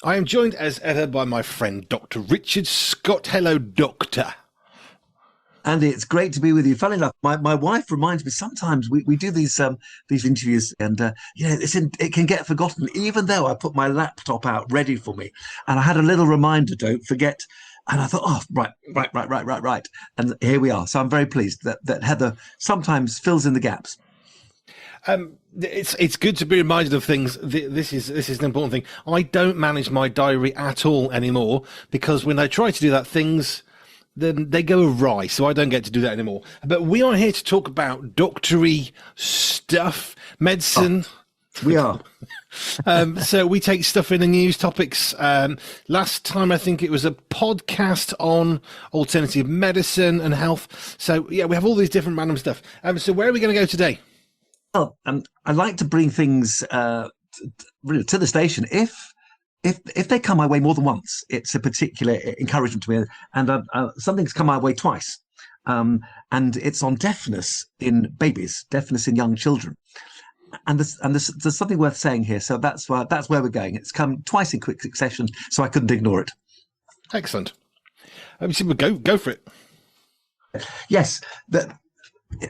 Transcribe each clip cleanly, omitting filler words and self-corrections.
I am joined as ever by my friend Dr. Richard Scott. Hello, Doctor. Andy, it's great to be with you. Funny enough, my wife reminds me sometimes we do these interviews and it can get forgotten, even though I put my laptop out ready for me. And I had a little reminder, don't forget. And I thought, oh, right. And here we are. So I'm very pleased that Heather sometimes fills in the gaps. It's good to be reminded of things. This is an important thing. I don't manage my diary at all anymore because when I try to do that, things then they go awry. So I don't get to do that anymore. But we are here to talk about doctory stuff, medicine. We are. So we take stuff in the news topics. Last time I think it was a podcast on alternative medicine and health. So yeah, we have all these different random stuff. So where are we going to go today? Well, I like to bring things really to the station if they come my way more than once. It's a particular encouragement to me, and something's come my way twice, and it's on deafness in babies, deafness in young children, and there's something worth saying here. So that's where we're going. It's come twice in quick succession, so I couldn't ignore it. Excellent. So go for it. Yes, that.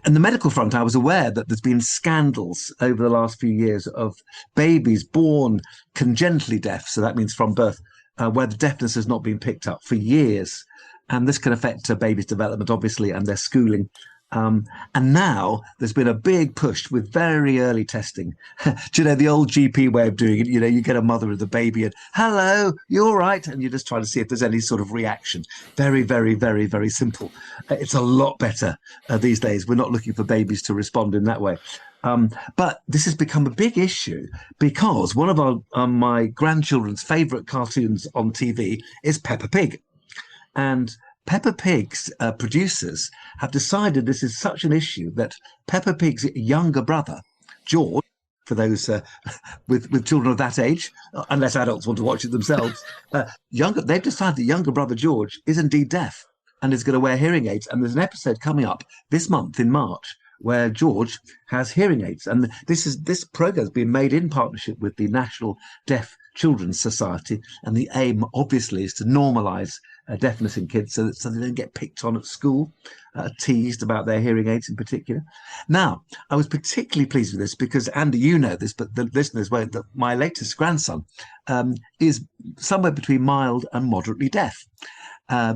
On the medical front, I was aware that there's been scandals over the last few years of babies born congenitally deaf, so that means from birth, where the deafness has not been picked up for years. And this can affect a baby's development, obviously, and their schooling. And now there's been a big push with very early testing. Do you know the old GP way of doing it? You know, you get a mother with a baby and, hello, you all right? And you're just trying to see if there's any sort of reaction. Very, very, very, very simple. It's a lot better these days. We're not looking for babies to respond in that way. But this has become a big issue because one of my grandchildren's favourite cartoons on TV is Peppa Pig. And Peppa Pig's producers have decided this is such an issue that Peppa Pig's younger brother, George, for those with children of that age, unless adults want to watch it themselves, they've decided that younger brother George is indeed deaf and is going to wear hearing aids. And there's an episode coming up this month in March where George has hearing aids. And this program has been made in partnership with the National Deaf Children's Society. And the aim, obviously, is to normalise deafness in kids so they don't get picked on at school, teased about their hearing aids in particular. Now, I was particularly pleased with this because, Andy, you know this, but the listeners won't, that my latest grandson is somewhere between mild and moderately deaf.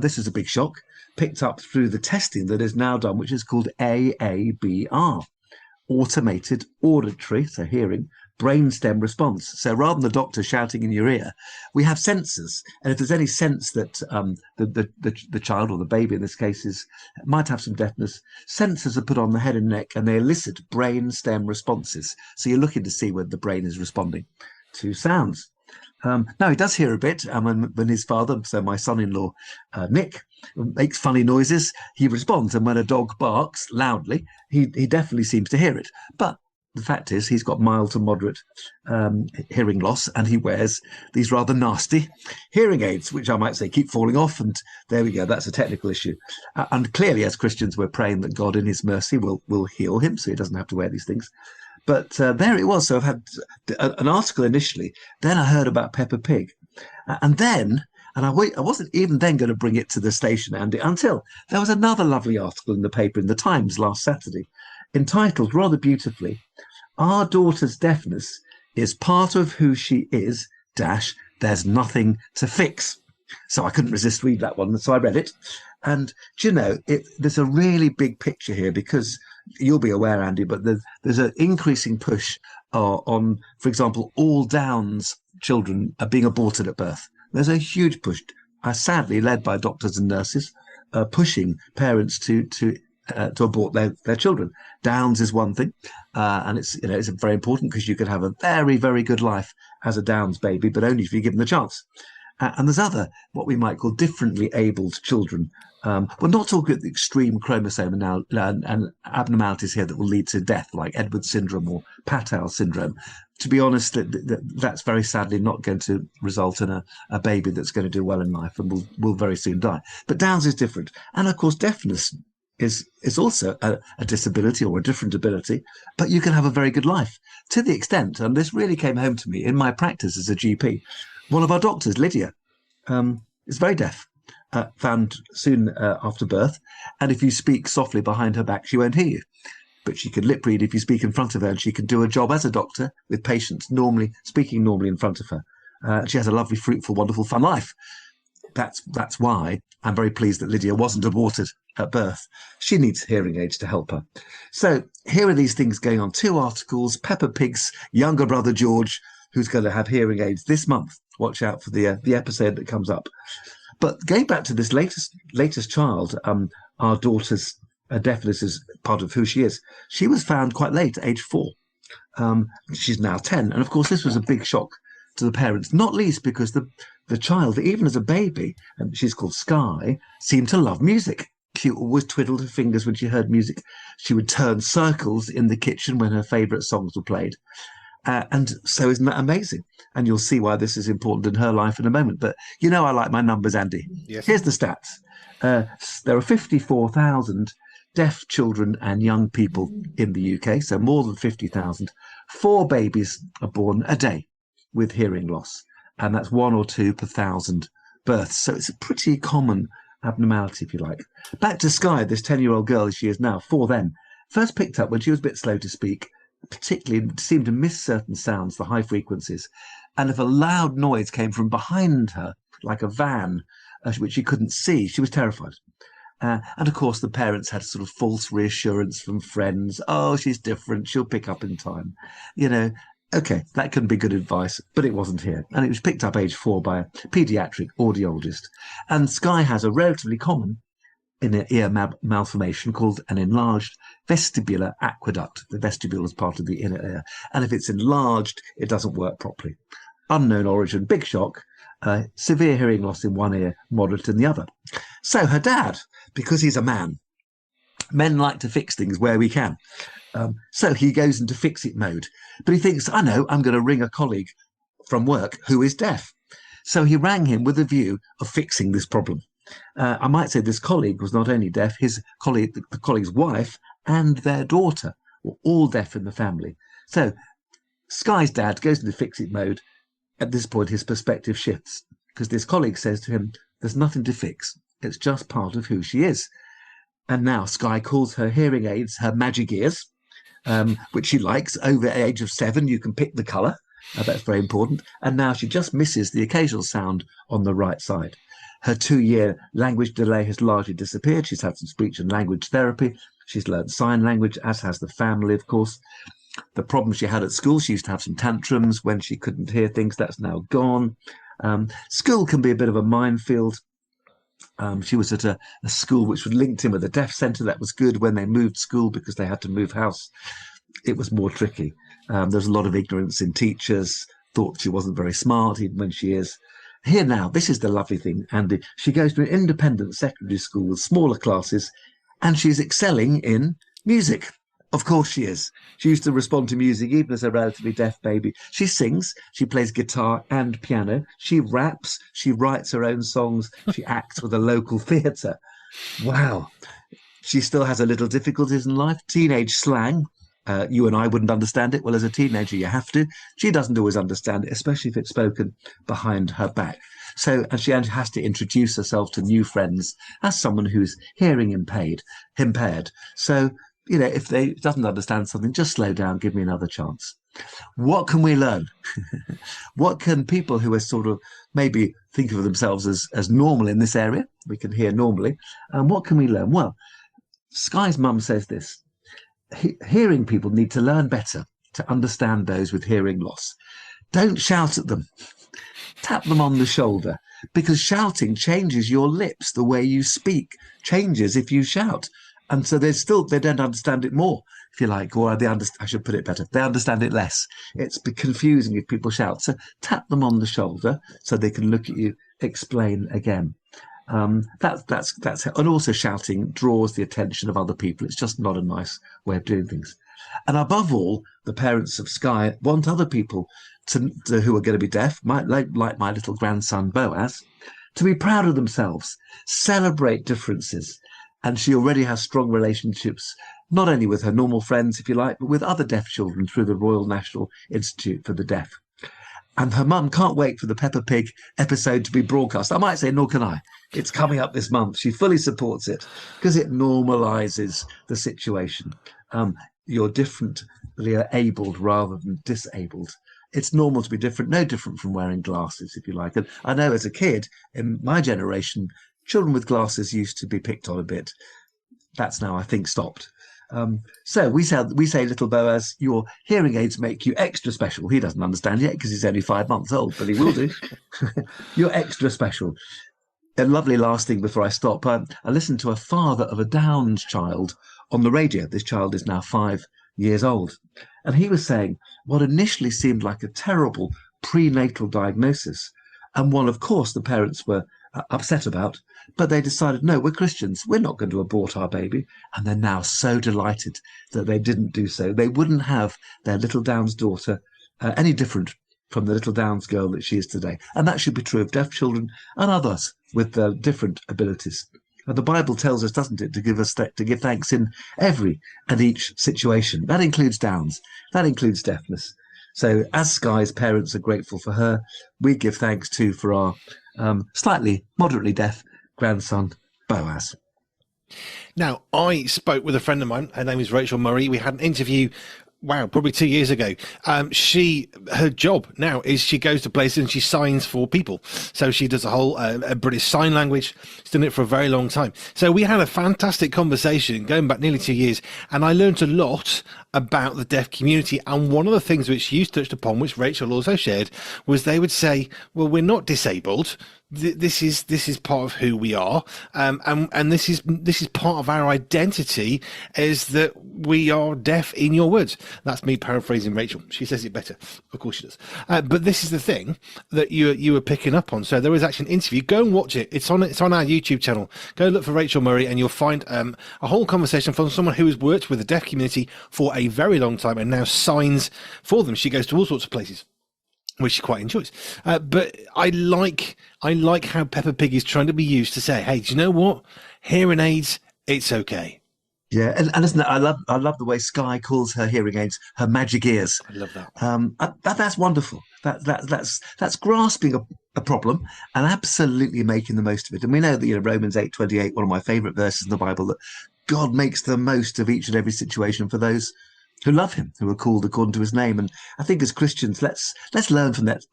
This is a big shock, picked up through the testing that is now done, which is called AABR, automated auditory, so hearing, brainstem response. So rather than the doctor shouting in your ear, we have sensors. And if there's any sense that the child or the baby in this case might have some deafness, sensors are put on the head and neck and they elicit brainstem responses. So you're looking to see whether the brain is responding to sounds. Now, he does hear a bit when his father, so my son-in-law, Nick, makes funny noises, he responds. And when a dog barks loudly, he definitely seems to hear it. But the fact is he's got mild to moderate hearing loss and he wears these rather nasty hearing aids, which I might say keep falling off. And there we go. That's a technical issue. And clearly, as Christians, we're praying that God in his mercy will heal him so he doesn't have to wear these things. But there it was. So I've had an article initially. Then I heard about Peppa Pig. And I wasn't even then going to bring it to the station, Andy, until there was another lovely article in the paper in the Times last Saturday, entitled rather beautifully, "Our daughter's deafness is part of who she is, dash, there's nothing to fix." So I couldn't resist read that one. So I read it. And, do you know, there's a really big picture here because you'll be aware, Andy, but there's an increasing push on, for example, all Downs children are being aborted at birth. There's a huge push, sadly led by doctors and nurses, pushing parents to abort their children. Downs is one thing, and it's very important because you could have a very, very good life as a Downs baby, but only if you're given the chance. And there's other, what we might call differently abled children. We're not talking about the extreme chromosome and abnormalities here that will lead to death, like Edwards syndrome or Patau syndrome. To be honest, that's very sadly not going to result in a baby that's going to do well in life and will very soon die. But Downs is different. And of course, deafness is also a disability or a different ability, but you can have a very good life to the extent, and this really came home to me in my practice as a GP, One of our doctors, Lydia, is very deaf, found soon after birth. And if you speak softly behind her back, she won't hear you. But she can lip read if you speak in front of her, and she can do a job as a doctor with patients, normally speaking normally in front of her. She has a lovely, fruitful, wonderful, fun life. That's why I'm very pleased that Lydia wasn't aborted at birth. She needs hearing aids to help her. So here are these things going on. 2 articles. Peppa Pig's younger brother George, who's going to have hearing aids this month. Watch out for the episode that comes up. But going back to this latest child, our daughter's deafness is part of who she is. She was found quite late, age 4. She's now 10, and of course this was a big shock to the parents, not least because the child, even as a baby, and she's called Sky, seemed to love music. She always twiddled her fingers when she heard music. She would turn circles in the kitchen when her favourite songs were played. And so isn't that amazing? And you'll see why this is important in her life in a moment. But you know I like my numbers, Andy. Yes. Here's the stats. There are 54,000 deaf children and young people in the UK, so more than 50,000. 4 babies are born a day with hearing loss, and that's 1 or 2 per 1,000 births. So it's a pretty common abnormality, if you like. Back to Sky, this 10-year-old girl as she is now, 4 then. First picked up when she was a bit slow to speak, particularly seemed to miss certain sounds, the high frequencies. And if a loud noise came from behind her, like a van, which she couldn't see, she was terrified. And of course, the parents had sort of false reassurance from friends. Oh, she's different. She'll pick up in time. You know, okay, that can be good advice, but it wasn't here. And it was picked up age 4 by a paediatric audiologist. And Sky has a relatively common inner ear malformation called an enlarged vestibular aqueduct. The vestibule is part of the inner ear. And if it's enlarged, it doesn't work properly. Unknown origin, big shock. Severe hearing loss in one ear, moderate in the other. So her dad, because he's a man, men like to fix things where we can. So he goes into fix-it mode. But he thinks, I know, I'm going to ring a colleague from work who is deaf. So he rang him with a view of fixing this problem. I might say this colleague was not only deaf, his colleague, the colleague's wife and their daughter were all deaf in the family. So Sky's dad goes into fix-it mode. At this point, his perspective shifts because this colleague says to him, there's nothing to fix. It's just part of who she is. And now Sky calls her hearing aids her magic ears, which she likes. Over the age of 7, you can pick the colour. That's very important. And now she just misses the occasional sound on the right side. Her 2-year language delay has largely disappeared. She's had some speech and language therapy. She's learned sign language, as has the family, of course. The problem she had at school, she used to have some tantrums when she couldn't hear things. That's now gone. School can be a bit of a minefield. She was at a school which was linked in with a deaf centre. That was good. When they moved school because they had to move house, it was more tricky. There's a lot of ignorance in teachers, thought she wasn't very smart, even when she is. Here now, this is the lovely thing, Andy. She goes to an independent secondary school with smaller classes, and she's excelling in music. Of course she is. She used to respond to music even as a relatively deaf baby. She sings, she plays guitar and piano, she raps, she writes her own songs, she acts with a local theatre. Wow. She still has a little difficulties in life. Teenage slang. You and I wouldn't understand it. Well, as a teenager, you have to. She doesn't always understand it, especially if it's spoken behind her back. So, and she has to introduce herself to new friends as someone who's hearing impaired. So, you know, if they doesn't understand something, just slow down, give me another chance. What can we learn? What can people who are sort of maybe think of themselves as normal in this area, we can hear normally, and what can we learn? Well, Sky's mum says this. Hearing people need to learn better to understand those with hearing loss. Don't shout at them. Tap them on the shoulder, because shouting changes your lips. The way you speak changes if you shout. And so they don't understand it more, if you like, or I should put it better. They understand it less. It's confusing if people shout. So tap them on the shoulder so they can look at you, explain again. That's and also shouting draws the attention of other people. It's just not a nice way of doing things. And above all, the parents of Sky want other people who are going to be deaf, like my little grandson Boaz, to be proud of themselves, celebrate differences. And she already has strong relationships, not only with her normal friends, if you like, but with other deaf children through the Royal National Institute for the Deaf. And her mum can't wait for the Peppa Pig episode to be broadcast. I might say, nor can I. It's coming up this month. She fully supports it because it normalizes the situation. You're differently abled rather than disabled. It's normal to be different, no different from wearing glasses, if you like. And I know as a kid, in my generation, children with glasses used to be picked on a bit. That's now, I think, stopped. So we say, little Boaz, your hearing aids make you extra special. He doesn't understand yet because he's only 5 months old, but he will do. You're extra special. A lovely last thing before I stop. I listened to a father of a Downs child on the radio. This child is now 5 years old. And he was saying what initially seemed like a terrible prenatal diagnosis, and one, of course, the parents were upset about, but they decided, no, we're Christians. We're not going to abort our baby. And they're now so delighted that they didn't do so. They wouldn't have their little Downs daughter any different from the little Downs girl that she is today. And that should be true of deaf children and others with different abilities. And the Bible tells us, doesn't it, to give thanks in every and each situation. That includes Downs. That includes deafness. So as Sky's parents are grateful for her, we give thanks too for our slightly, moderately deaf grandson, Boaz. Now, I spoke with a friend of mine. Her name is Rachel Murray. We had an interview, probably 2 years ago. Her job now is she goes to places and she signs for people. So she does a whole British Sign Language. She's done it for a very long time. So we had a fantastic conversation going back nearly 2 years, and I learned a lot about the deaf community. And one of the things which you touched upon, which Rachel also shared, was they would say, well, we're not disabled. This is part of who we are, and this is part of our identity, is that we are deaf in your words. That's me paraphrasing Rachel. She says it better, of course she does. But this is the thing that you were picking up on. So there was actually an interview. Go and watch it. It's on our YouTube channel. Go look for Rachel Murray, and you'll find a whole conversation from someone who has worked with the deaf community for a very long time and now signs for them. She goes to all sorts of places, which she quite enjoys. But I like how Peppa Pig is trying to be used to say, hey, do you know what? Hearing aids, it's okay. Yeah, and listen, I love the way Sky calls her hearing aids her magic ears. I love that. That's wonderful. That's grasping a problem and absolutely making the most of it. And we know that Romans 8:28, one of my favourite verses in the Bible, that God makes the most of each and every situation for those who love him, who are called according to his name. And I think as Christians, let's learn from that.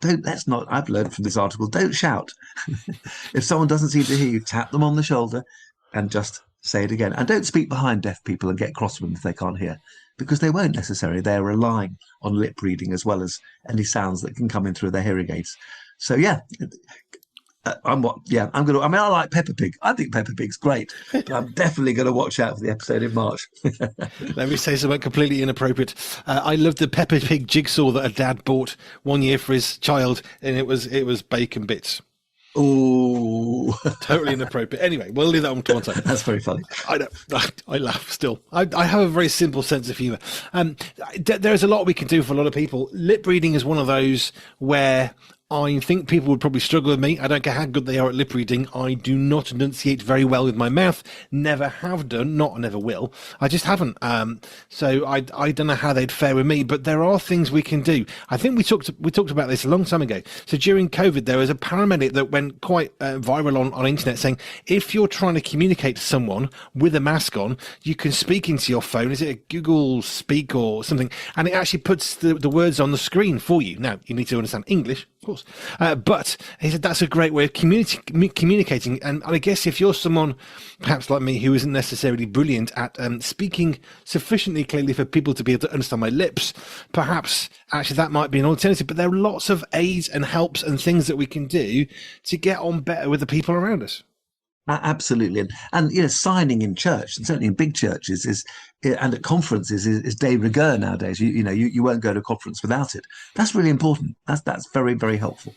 I've learned from this article, don't shout. If someone doesn't seem to hear you, tap them on the shoulder and just say it again. And don't speak behind deaf people and get cross with them if they can't hear, because they won't necessarily. They're relying on lip reading as well as any sounds that can come in through their hearing aids. So yeah, I like Peppa Pig. I think Peppa Pig's great, but I'm definitely going to watch out for the episode in March. Let me say something completely inappropriate. I love the Peppa Pig jigsaw that a dad bought 1 year for his child, and it was bacon bits. Oh, totally inappropriate. Anyway, we'll leave that on to one side. That's very funny. I know. I laugh still. I have a very simple sense of humour. There's a lot we can do for a lot of people. Lip reading is one of those where I think people would probably struggle with me. I don't care how good they are at lip reading. I do not enunciate very well with my mouth. Never have done. Never will. I just haven't. So I don't know how they'd fare with me. But there are things we can do. I think we talked about this a long time ago. So during COVID, there was a paramedic that went quite viral on internet saying, if you're trying to communicate to someone with a mask on, you can speak into your phone. Is it a Google Speak or something? And it actually puts the words on the screen for you. Now, you need to understand English, of course. But he said that's a great way of communicating. And I guess if you're someone, perhaps like me, who isn't necessarily brilliant at speaking sufficiently clearly for people to be able to understand my lips, perhaps actually that might be an alternative. But there are lots of aids and helps and things that we can do to get on better with the people around us. Absolutely, and signing in church, and certainly in big churches, and at conferences is de rigueur nowadays. You won't go to a conference without it. That's really important. That's very, very helpful.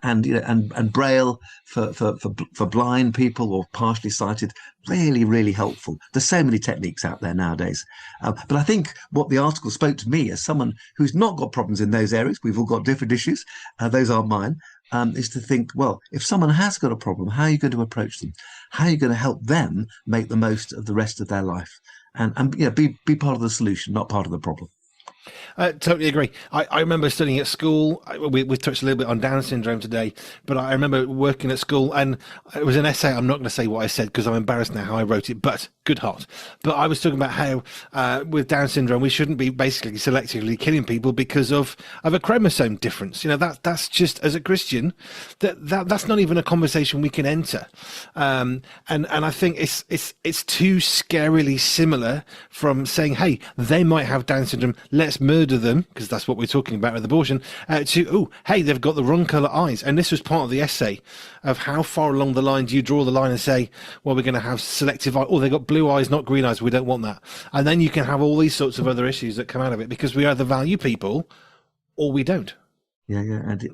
And and Braille for blind people or partially sighted, really, really helpful. There's so many techniques out there nowadays. But I think what the article spoke to me as someone who's not got problems in those areas, we've all got different issues. Those aren't mine. Is to think, well, if someone has got a problem, how are you going to approach them? How are you going to help them make the most of the rest of their life? And be part of the solution, not part of the problem. Totally agree. I remember studying at school. We touched a little bit on Down syndrome today, but I remember working at school, and it was an essay. I'm not going to say what I said because I'm embarrassed now how I wrote it, but good heart. But I was talking about how with Down syndrome, we shouldn't be basically selectively killing people because of a chromosome difference. You know, that's just, as a Christian, that's not even a conversation we can enter. And I think it's too scarily similar from saying, hey, they might have Down syndrome, let's murder them, because that's what we're talking about with abortion, to, oh, hey, they've got the wrong colour eyes. And this was part of the essay of how far along the line do you draw the line and say, well, we're going to have selective eye. Oh, they've got blue eyes, not green eyes. We don't want that. And then you can have all these sorts of other issues that come out of it because we either value people or we don't. Yeah,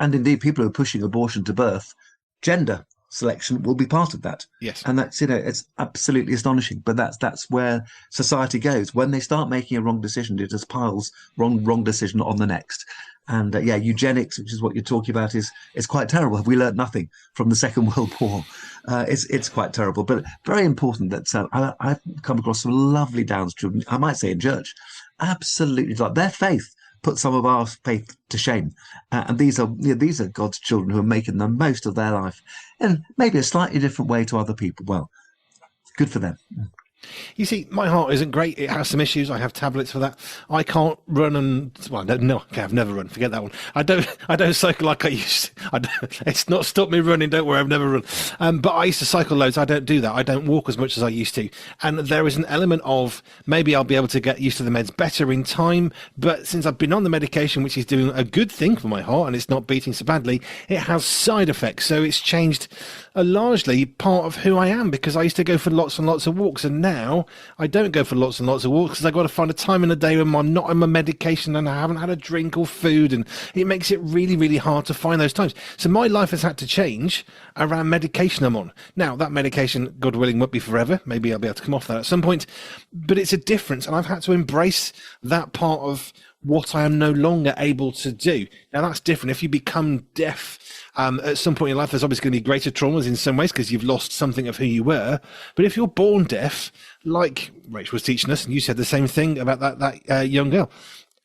and indeed, people who are pushing abortion to birth, gender selection will be part of that. Yes. And that's, it's absolutely astonishing. But that's where society goes. When they start making a wrong decision, it just piles wrong decision on the next. And eugenics, which is what you're talking about, is quite terrible. Have we learned nothing from the Second World War? It's quite terrible, but very important that I've come across some lovely Downs children, I might say in church, absolutely, like their faith put some of our faith to shame. And these are God's children who are making the most of their life in maybe a slightly different way to other people. Well, good for them. You see, my heart isn't great. It has some issues. I have tablets for that. I can't run I've never run. Forget that one. I don't cycle like I used to. It's not stopped me running. Don't worry, I've never run. But I used to cycle loads. I don't do that. I don't walk as much as I used to. And there is an element of maybe I'll be able to get used to the meds better in time. But since I've been on the medication, which is doing a good thing for my heart and it's not beating so badly, it has side effects. So it's changed largely part of who I am, because I used to go for lots and lots of walks, and now I don't go for lots and lots of walks because I've got to find a time in the day when I'm not on my medication and I haven't had a drink or food, and it makes it really, really hard to find those times. So my life has had to change around medication I'm on. Now, that medication, God willing, won't be forever. Maybe I'll be able to come off that at some point, but it's a difference, and I've had to embrace that part of what I am no longer able to do. Now, that's different. If you become deaf at some point in your life, there's obviously going to be greater traumas in some ways because you've lost something of who you were. But if you're born deaf, like Rachel was teaching us, and you said the same thing about that young girl,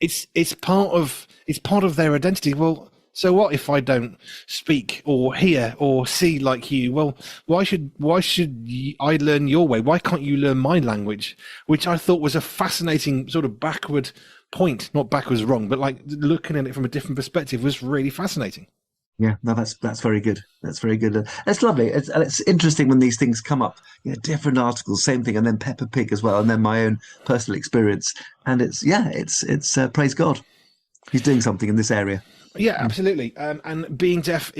it's part of their identity. Well, so what if I don't speak or hear or see like you? Well, why should I learn your way? Why can't you learn my language? Which I thought was a fascinating sort of backward point, not backwards wrong, but like looking at it from a different perspective was really fascinating. Yeah, no, that's very good. That's very good. It's lovely. It's interesting when these things come up. Different articles, same thing, and then Peppa Pig as well, and then my own personal experience. And it's praise God, He's doing something in this area. Yeah, absolutely. And being deaf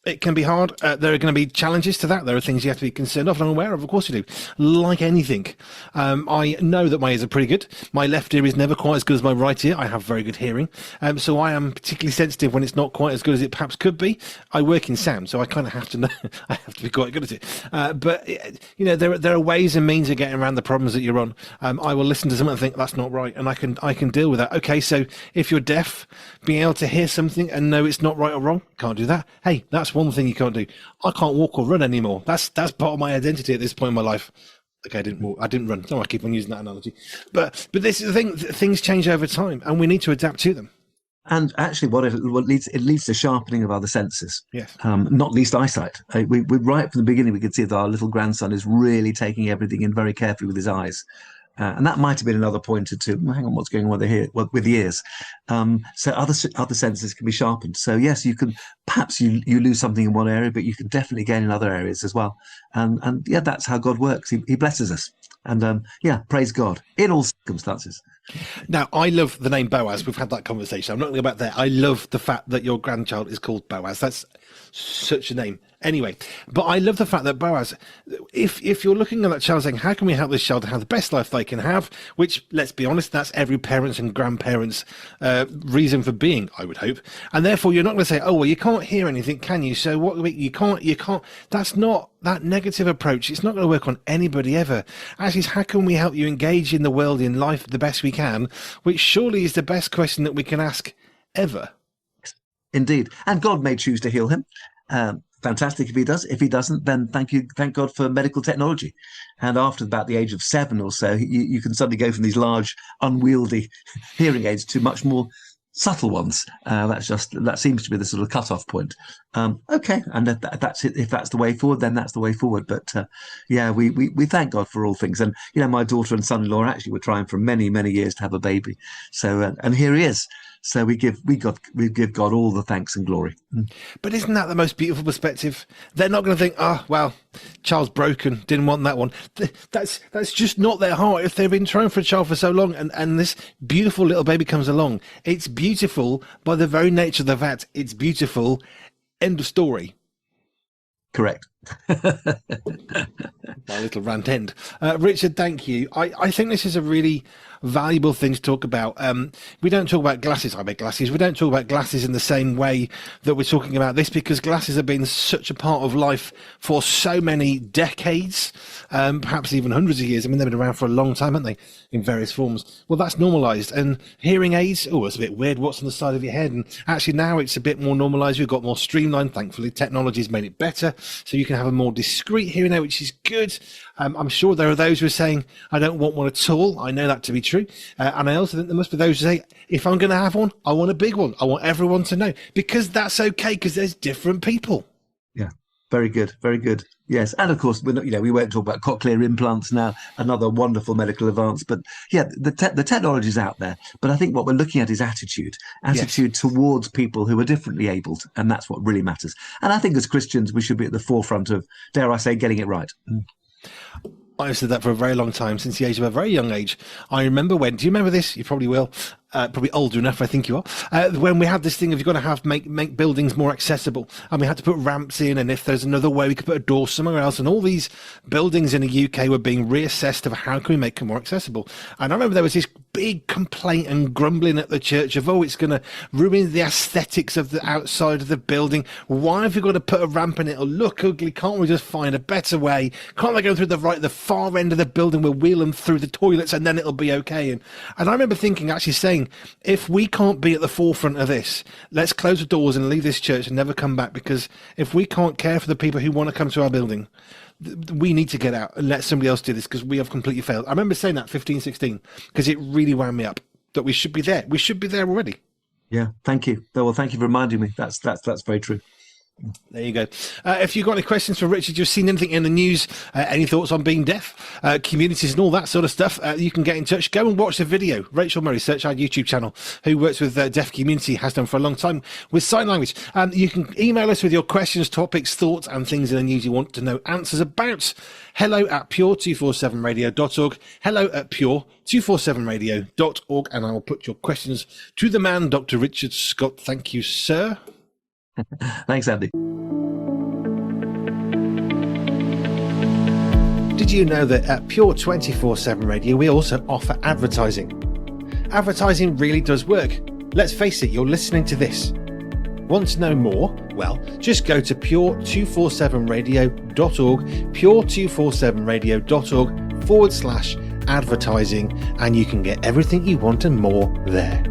it can be hard. There are going to be challenges to that. There are things you have to be concerned of and aware of. Of course you do. Like anything. I know that my ears are pretty good. My left ear is never quite as good as my right ear. I have very good hearing. So I am particularly sensitive when it's not quite as good as it perhaps could be. I work in sound, so I kind of have to know. I have to be quite good at it. But there are ways and means of getting around the problems that you're on. I will listen to something and think that's not right, and I can deal with that. Okay, so if you're deaf, being able to hear something and know it's not right or wrong, can't do that. Hey, that's one thing you can't do. I can't walk or run anymore. That's part of my identity at this point in my life. Okay, I didn't walk. I didn't run. Oh, I keep on using that analogy. But this is the thing. Things change over time, and we need to adapt to them. And actually, what leads to sharpening of other senses. Yes. Not least eyesight. We right from the beginning, we could see that our little grandson is really taking everything in very carefully with his eyes. And that might have been another pointer to, hang on, what's going on with the ears? So other senses can be sharpened. So yes, you can, perhaps you lose something in one area, but you can definitely gain in other areas as well. And that's how God works. He blesses us. And praise God in all circumstances. Now, I love the name Boaz. We've had that conversation. I'm not going to go back there. I love the fact that your grandchild is called Boaz. That's such a name. Anyway, but I love the fact that Boaz, if you're looking at that child saying, how can we help this child to have the best life they can have, which, let's be honest, that's every parent's and grandparent's reason for being, I would hope. And therefore, you're not going to say, oh, well, you can't hear anything, can you? So what, you can't. That's not that negative approach. It's not going to work on anybody ever. Actually, it's how can we help you engage in the world, in life, the best we can, which surely is the best question that we can ask ever. Indeed. And God may choose to heal him. fantastic if he does. If he doesn't, then thank God for medical technology. And after about the age of 7 or so, you can suddenly go from these large, unwieldy hearing aids to much more subtle ones. That seems to be the sort of cut-off point. Okay, and that's it. If that's the way forward, then that's the way forward. But yeah, we thank God for all things. And my daughter and son-in-law actually were trying for many years to have a baby. So and here he is. So we give God all the thanks and glory. But isn't that the most beautiful perspective? They're not going to think, well, child's broken, didn't want that one. That's just not their heart. If they've been trying for a child for so long, and this beautiful little baby comes along, it's beautiful by the very nature of the fact it's beautiful. End of story. Correct. My little rant end. Richard, thank you. I think this is a really valuable thing to talk about. We don't talk about glasses. I make glasses. We don't talk about glasses in the same way that we're talking about this, because glasses have been such a part of life for so many decades, perhaps even hundreds of years. I mean, they've been around for a long time, haven't they, in various forms? Well, that's normalized. And hearing aids, it's a bit weird. What's on the side of your head? And actually now it's a bit more normalized. We've got more streamlined. Thankfully, technology's made it better. So you can have a more discreet hearing aid, which is good. I'm sure there are those who are saying, I don't want one at all. I know that to be true. And I also think there must be those who say, if I'm going to have one, I want a big one. I want everyone to know, because that's okay, because there's different people. Yeah, very good, very good. Yes, and of course, we won't talk about cochlear implants now, another wonderful medical advance. But yeah, the technology is out there. But I think what we're looking at is attitude towards people who are differently abled. And that's what really matters. And I think as Christians, we should be at the forefront of, dare I say, getting it right. I've said that for a very long time, since the age of a very young age. I remember do you remember this? You probably will. Probably older enough, I think you are. When we had this thing of you've got to make buildings more accessible, and we had to put ramps in, and if there's another way, we could put a door somewhere else, and all these buildings in the UK were being reassessed of how can we make them more accessible. And I remember there was this big complaint and grumbling at the church of, it's going to ruin the aesthetics of the outside of the building. Why have we got to put a ramp in? It'll look ugly. Can't we just find a better way? Can't they go through the far end of the building? We'll wheel them through the toilets and then it'll be okay. And I remember saying, if we can't be at the forefront of this, let's close the doors and leave this church and never come back, because if we can't care for the people who want to come to our building, we need to get out and let somebody else do this, because we have completely failed. I remember saying that 15, 16, because it really wound me up that we should be there. We should be there already. Yeah, thank you. Well, thank you for reminding me. That's very true. There you go. If you've got any questions for Richard, you've seen anything in the news, any thoughts on being deaf, communities and all that sort of stuff, you can get in touch. Go and watch the video. Rachel Murray, search our YouTube channel, who works with the deaf community, has done for a long time with sign language. You can email us with your questions, topics, thoughts and things in the news you want to know answers about. hello@pure247radio.org, hello@pure247radio.org, and I will put your questions to the man, Dr. Richard Scott. Thank you, sir. Thanks, Andy. Did you know that at Pure 24/7 Radio we also offer advertising? Advertising really does work. Let's face it, you're listening to this. Want to know more? Well, just go to pure247radio.org, pure247radio.org/advertising, and you can get everything you want and more there.